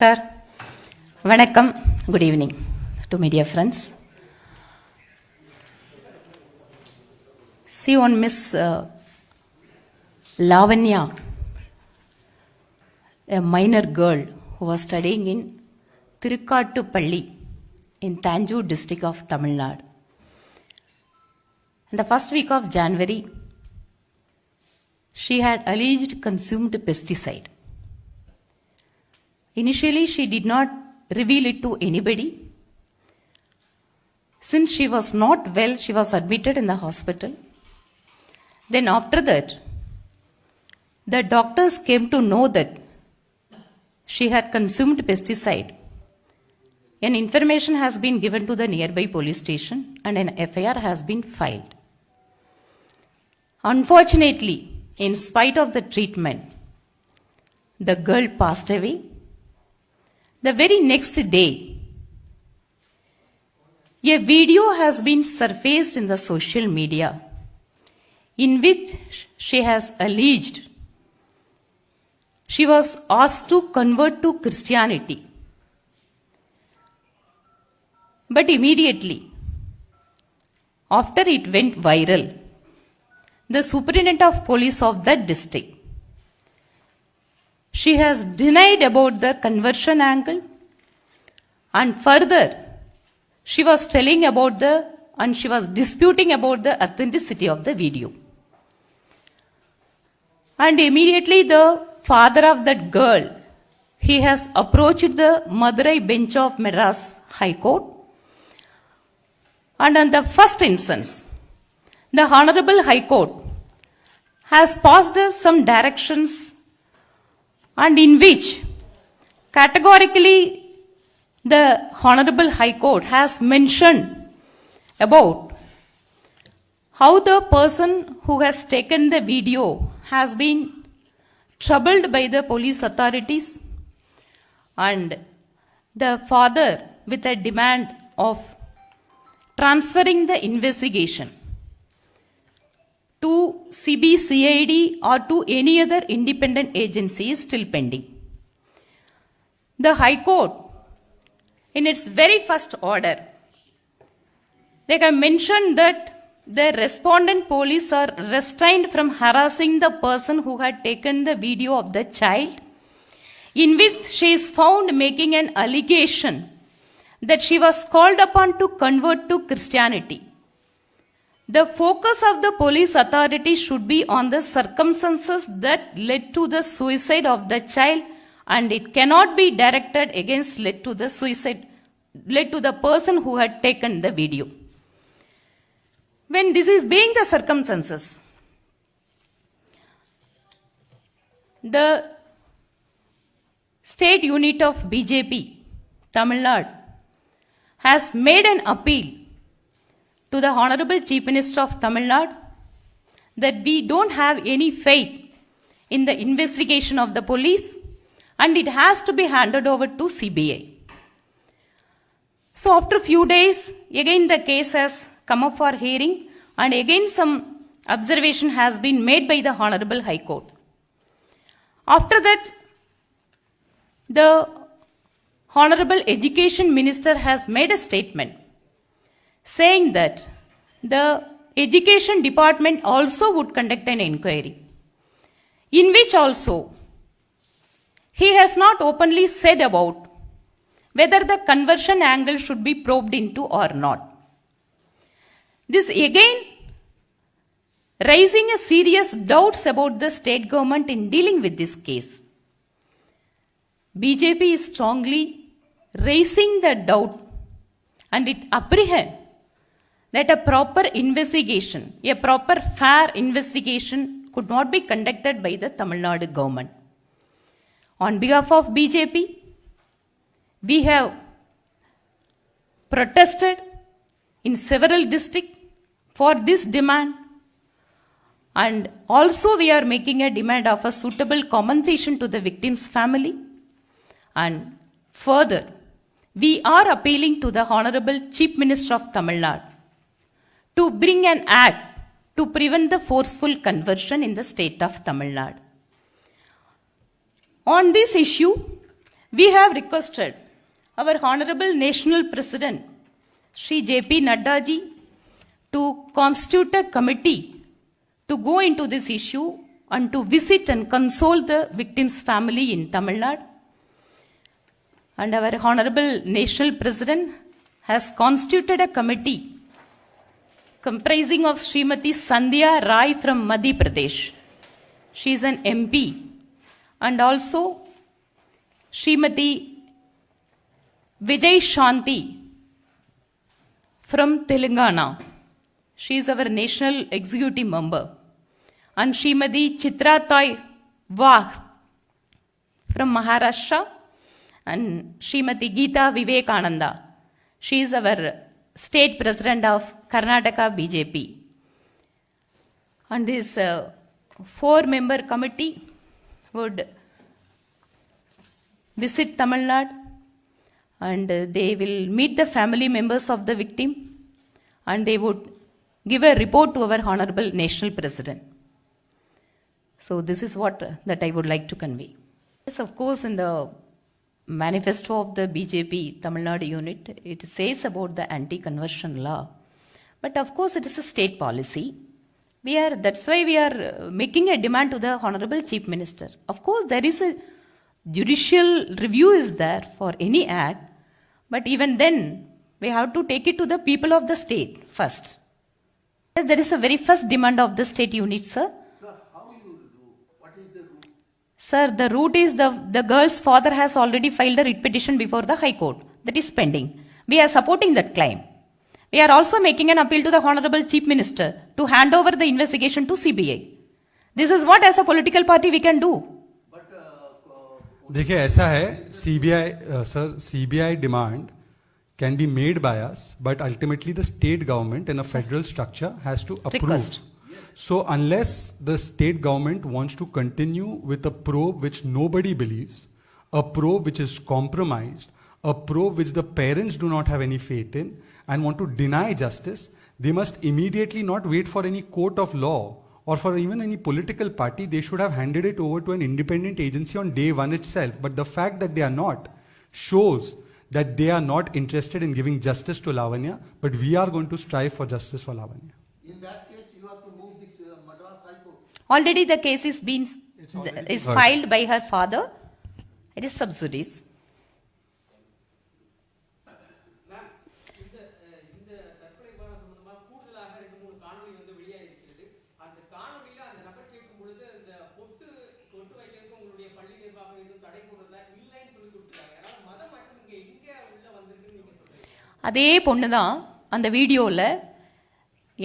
Sir, vanakkam, good evening to my dear friends. See on Miss Lavanya, a minor girl who was studying in Tirukkattupalli in Thanjavur district of Tamil Nadu. In the first week of January, she had alleged consumed pesticide. Initially, she did not reveal it to anybody. Since she was not well, she was admitted in the hospital. Then after that, the doctors came to know that she had consumed pesticide. An information has been given to the nearby police station and an FIR has been filed. Unfortunately, in spite of the treatment, the girl passed away. The very next day, a video has been surfaced in the social media in which she has alleged she was asked to convert to Christianity. But immediately, after it went viral, the superintendent of police of that district, she has denied about the conversion angle, and further she was telling about she was disputing about the authenticity of the video. And immediately the father of that girl, he has approached the Madurai bench of Madras High Court, and on the first instance, the Honorable High Court has passed some directions and in which categorically the Honorable High Court has mentioned about how the person who has taken the video has been troubled by the police authorities, and the father with a demand of transferring the investigation to CBCID or to any other independent agency is still pending. The High Court, in its very first order, they have mentioned that the respondent police are restrained from harassing the person who had taken the video of the child, in which she is found making an allegation that she was called upon to convert to Christianity. The focus of the police authority should be on the circumstances that led to the suicide of the child, and it cannot be directed against led to the person who had taken the video. When this is being the circumstances, the state unit of BJP, Tamil Nadu, has made an appeal to the Honorable Chief Minister of Tamil Nadu that we don't have any faith in the investigation of the police and it has to be handed over to CBI. So after a few days, again the case has come up for hearing and again some observation has been made by the Honorable High Court. After that, the Honorable Education Minister has made a statement saying that the Education Department also would conduct an inquiry, in which also he has not openly said about whether the conversion angle should be probed into or not. This again raising a serious doubts about the state government in dealing with this case. BJP is strongly raising the doubt and it apprehends that a proper investigation, a proper fair investigation could not be conducted by the Tamil Nadu government. On behalf of BJP, we have protested in several districts for this demand, and also we are making a demand of a suitable compensation to the victim's family, and further we are appealing to the Honorable Chief Minister of Tamil Nadu to bring an act to prevent the forceful conversion in the state of Tamil Nadu. On this issue, We have requested our Honorable National President, Shri J.P. Nadda ji, to constitute a committee to go into this issue and to visit and console the victim's family in Tamil Nadu. And our Honorable National President has constituted a committee comprising of Srimati Sandhya Rai from Madhya Pradesh. She is an MP. And also Srimati Vijay Shanti from Telangana. She is our national executive member. And Srimati Chitra Toy Vagh from Maharashtra. And Srimati Geeta Vivekananda. She is our state president of Karnataka BJP. And this 4-member committee would visit Tamil Nadu, and they will meet the family members of the victim, and they would give a report to our Honorable National President. So this is what that I would like to convey. Yes, of course, in the manifesto of the BJP Tamil Nadu unit, it says about the anti-conversion law. But of course, it is a state policy. That's why we are making a demand to the Honorable Chief Minister. Of course, there is a judicial review is there for any act, but even then, we have to take it to the people of the state first. There is a very first demand of the state unit, sir. Sir, how you do? What is the route? Sir, the route is the girl's father has already filed a writ petition before the High Court. That is pending. We are supporting that claim. We are also making an appeal to the Honorable Chief Minister to hand over the investigation to CBI. This is what as a political party we can do. देखिए ऐसा है CBI demand can be made by us, but ultimately the state government in a federal structure has to approve. Request. So unless the state government wants to continue with a probe which nobody believes, a probe which is compromised, a probe which the parents do not have any faith in and want to deny justice, they must immediately not wait for any court of law or for even any political party. They should have handed it over to an independent agency on day one itself. But the fact that they are not shows that they are not interested in giving justice to Lavanya, but we are going to strive for justice for Lavanya. In that case, you have to move this Madras High Court. Already the case is filed by her father. It is sub judice. அதே பொண்ணுதான் அந்த வீடியோவில்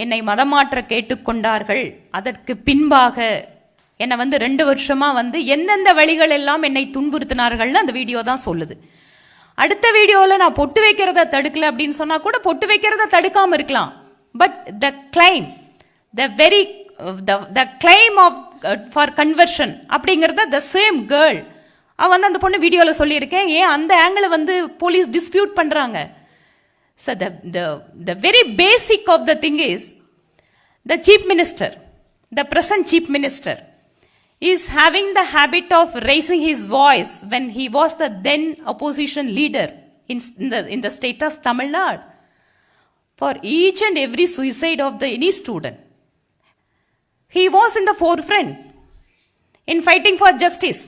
என்னை மதமாற்ற கேட்டுக்கொண்டார்கள், அதற்கு பின்பாக என்னை 2 வருஷமா எந்தெந்த வழிகள் எல்லாம் என்னை துன்புறுத்தினார்கள்னு அந்த வீடியோ தான் சொல்லுது. அடுத்த வீடியோவில் நான் பொட்டு வைக்கிறத தடுக்கல அப்படின்னு சொன்னா கூட பொட்டு வைக்கிறத தடுக்காம இருக்கலாம். But the claim the claim of for conversion அப்படிங்கறத த சேம் கேர்ள் அந்த பொண்ணு வீடியோவில் சொல்லியிருக்கேன். ஏன் அந்த ஆங்கிள் போலீஸ் டிஸ்பியூட் பண்றாங்க? So the very basic of the thing is the chief minister, the present chief minister, is having the habit of raising his voice when he was the then opposition leader in the state of Tamil Nadu for each and every suicide of any student. He was in the forefront in fighting for justice,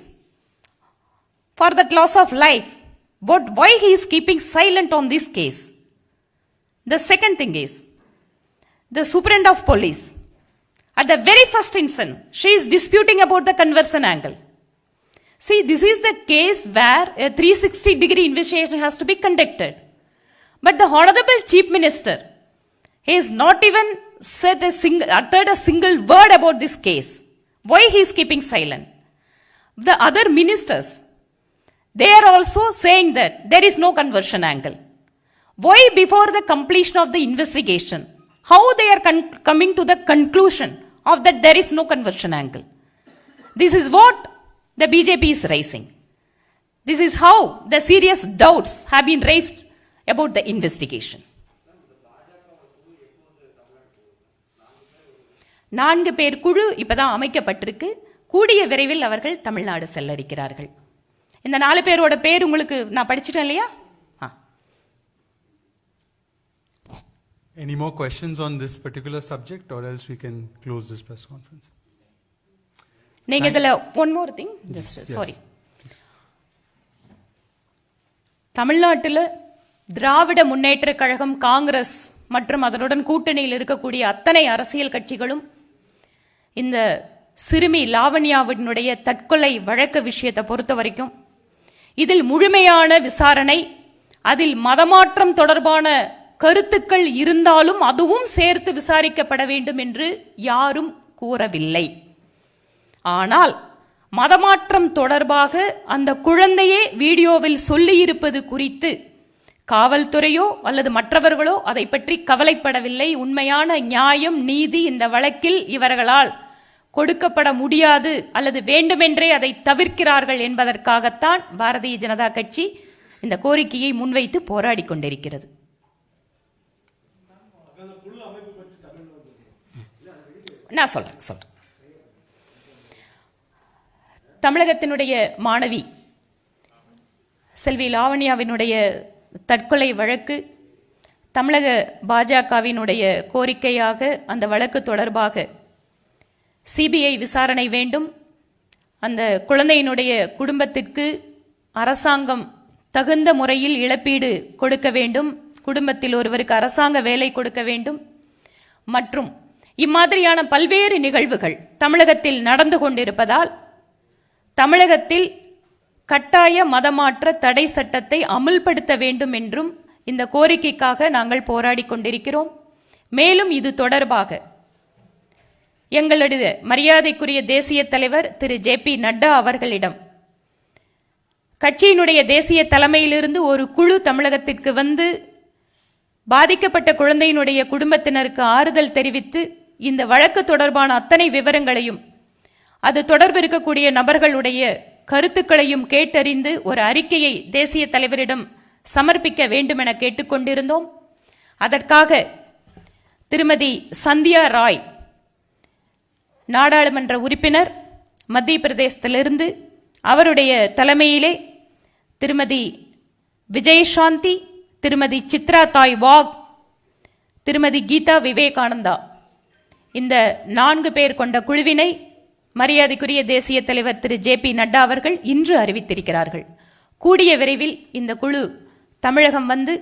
for the loss of life. But why he is keeping silent on this case? The second thing is, the superintendent of police, at the very first instant, she is disputing about the conversion angle. See, this is the case where a 360-degree investigation has to be conducted. But the Honorable Chief Minister has not even uttered a single word about this case. Why he is keeping silent? The other ministers, they are also saying that there is no conversion angle. Why before the completion of the investigation? How they are coming to the conclusion of that there is no conversion angle? This is what the BJP is raising. This is how the serious doubts have been raised about the investigation. 4 பேர் குழு இப்பதான் அமைக்கப்பட்டிருக்கு. கூடிய விரைவில் அவர்கள் தமிழ்நாடு செல்ல இருக்கிறார்கள். இந்த 4 பேரோட பேர் உங்களுக்கு நான் படிச்சிட்டேன் இல்லையா? Any more questions on this particular subject, or else we can close this press conference? நீங்க இதுல one more thing, just sorry. தமிழ்நாட்டில் திராவிட முன்னேற்ற கழகம், காங்கிரஸ் மற்றும் அதனுடன் கூட்டணியில் இருக்கக்கூடிய அத்தனை அரசியல் கட்சிகளும் இந்த சிறுமி லாவண்யாவினுடைய தற்கொலை வழக்கு விஷயத்தை பொறுத்த வரைக்கும் இதில் முழுமையான விசாரணை, அதில் மதமாற்றம் தொடர்பான கருத்துக்கள் இருந்தாலும் அதுவும் சேர்த்து விசாரிக்கப்பட வேண்டும் என்று யாரும் கூறவில்லை. ஆனால் மதமாற்றம் தொடர்பாக அந்த குழந்தையே வீடியோவில் சொல்லியிருப்பது குறித்து காவல்துறையோ அல்லது மற்றவர்களோ அதை பற்றி கவலைப்படவில்லை. உண்மையான நியாயம், நீதி இந்த வழக்கில் இவர்களால் கொடுக்கப்பட முடியாது அல்லது வேண்டுமென்றே அதை தவிர்க்கிறார்கள் என்பதற்காகத்தான் பாரதிய ஜனதா கட்சி இந்த கோரிக்கையை முன்வைத்து போராடி கொண்டிருக்கிறது. நான் சொல்றேன். தமிழகத்தினுடைய மாணவி செல்வி லாவண்யாவினுடைய தற்கொலை வழக்கு தமிழக பாஜகவினுடைய கோரிக்கையாக அந்த வழக்கு தொடர்பாக சிபிஐ விசாரணை வேண்டும். அந்த குழந்தையினுடைய குடும்பத்திற்கு அரசாங்கம் தகுந்த முறையில் இழப்பீடு கொடுக்க வேண்டும். குடும்பத்தில் ஒருவருக்கு அரசாங்க வேலை கொடுக்க வேண்டும். மற்றும் இம்மாதிரியான பல்வேறு நிகழ்வுகள் தமிழகத்தில் நடந்து கொண்டிருப்பதால் தமிழகத்தில் கட்டாய மதமாற்ற தடை சட்டத்தை அமுல்படுத்த வேண்டும் என்றும் இந்த கோரிக்கைக்காக நாங்கள் போராடி கொண்டிருக்கிறோம். மேலும் இது தொடர்பாக எங்களுடைய மரியாதைக்குரிய தேசிய தலைவர் திரு ஜே.பி. நட்டா அவர்களிடம் கட்சியினுடைய தேசிய தலைமையிலிருந்து ஒரு குழு தமிழகத்திற்கு வந்து பாதிக்கப்பட்ட குழந்தையினுடைய குடும்பத்தினருக்கு ஆறுதல் தெரிவித்து இந்த வழக்கு தொடர்பான அத்தனை விவரங்களையும் அது தொடர்பு இருக்கக்கூடிய நபர்களுடைய கருத்துக்களையும் கேட்டறிந்து ஒரு அறிக்கையை தேசிய தலைவரிடம் சமர்ப்பிக்க வேண்டும் என கேட்டுக்கொண்டிருந்தோம். அதற்காக திருமதி சந்தியா ராய், நாடாளுமன்ற உறுப்பினர், மத்திய பிரதேசத்திலிருந்து, அவருடைய தலைமையிலே திருமதி விஜயசாந்தி, திருமதி சித்ரா தாய் வாக், திருமதி கீதா விவேகானந்தா, இந்த 4 பேர் கொண்ட குழுவினை மரியாதைக்குரிய தேசிய தலைவர் திரு ஜே.பி. நட்டா அவர்கள் இன்று அறிவித்திருக்கிறார்கள். கூடிய விரைவில் இந்த குழு தமிழகம் வந்து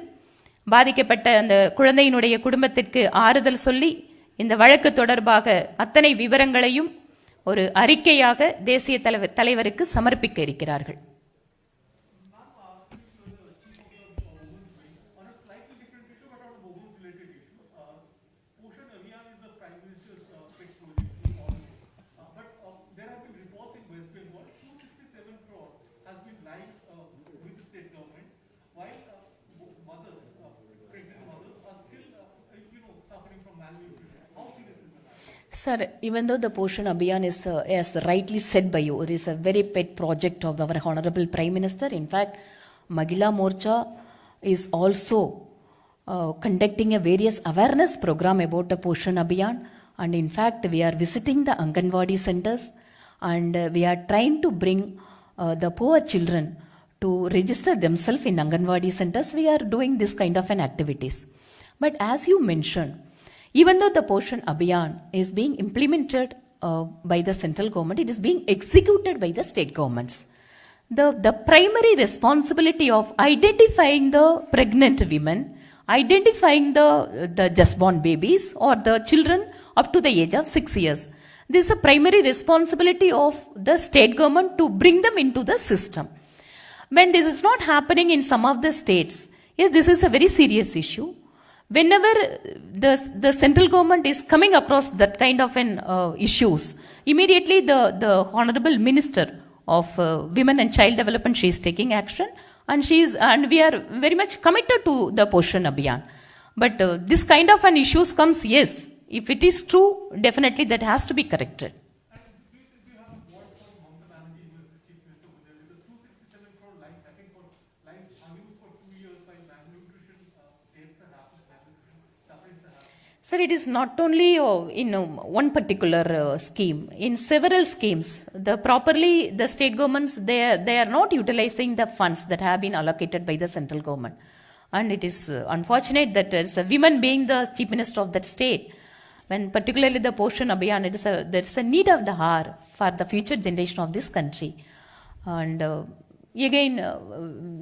பாதிக்கப்பட்ட அந்த குழந்தையினுடைய குடும்பத்திற்கு ஆறுதல் சொல்லி இந்த வழக்கு தொடர்பாக அத்தனை விவரங்களையும் ஒரு அறிக்கையாக தேசிய தலைவருக்கு சமர்ப்பிக்க இருக்கிறார்கள். Sir, even though the Poshan Abhiyan is, as rightly said by you, it is a very pet project of our Honorable Prime Minister. In fact, Mahila Morcha is also conducting a various awareness program about the Poshan Abhiyan. And in fact, we are visiting the Anganwadi centers and we are trying to bring the poor children to register themselves in Anganwadi centers. We are doing this kind of an activities. But as you mentioned, even though the Poshan Abhiyan is being implemented by the central government, it is being executed by the state governments. The primary responsibility of identifying the pregnant women, identifying the just born babies or the children up to the age of 6 years, this is a primary responsibility of the state government to bring them into the system. When this is not happening in some of the states, yes, this is a very serious issue. Whenever the central government is coming across that kind of an issues, immediately the Honorable Minister of Women and Child Development, she is taking action, and we are very much committed to the Poshan Abhiyan. But this kind of an issues comes, yes, if it is true, definitely that has to be corrected. Sir, it is not only in one particular scheme. In several schemes, the state governments they are not utilizing the funds that have been allocated by the central government, and it is unfortunate that as a women being the chief minister of that state, when particularly the Poshan Abhiyan, there is a need of the hour for the future generation of this country, and again,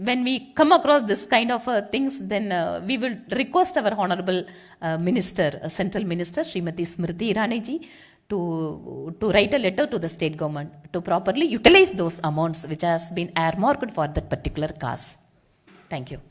when we come across this kind of things, then we will request our honorable minister, central minister, Srimati Smriti Irani ji, to write a letter to the state government to properly utilize those amounts which has been earmarked for that particular cause. Thank you.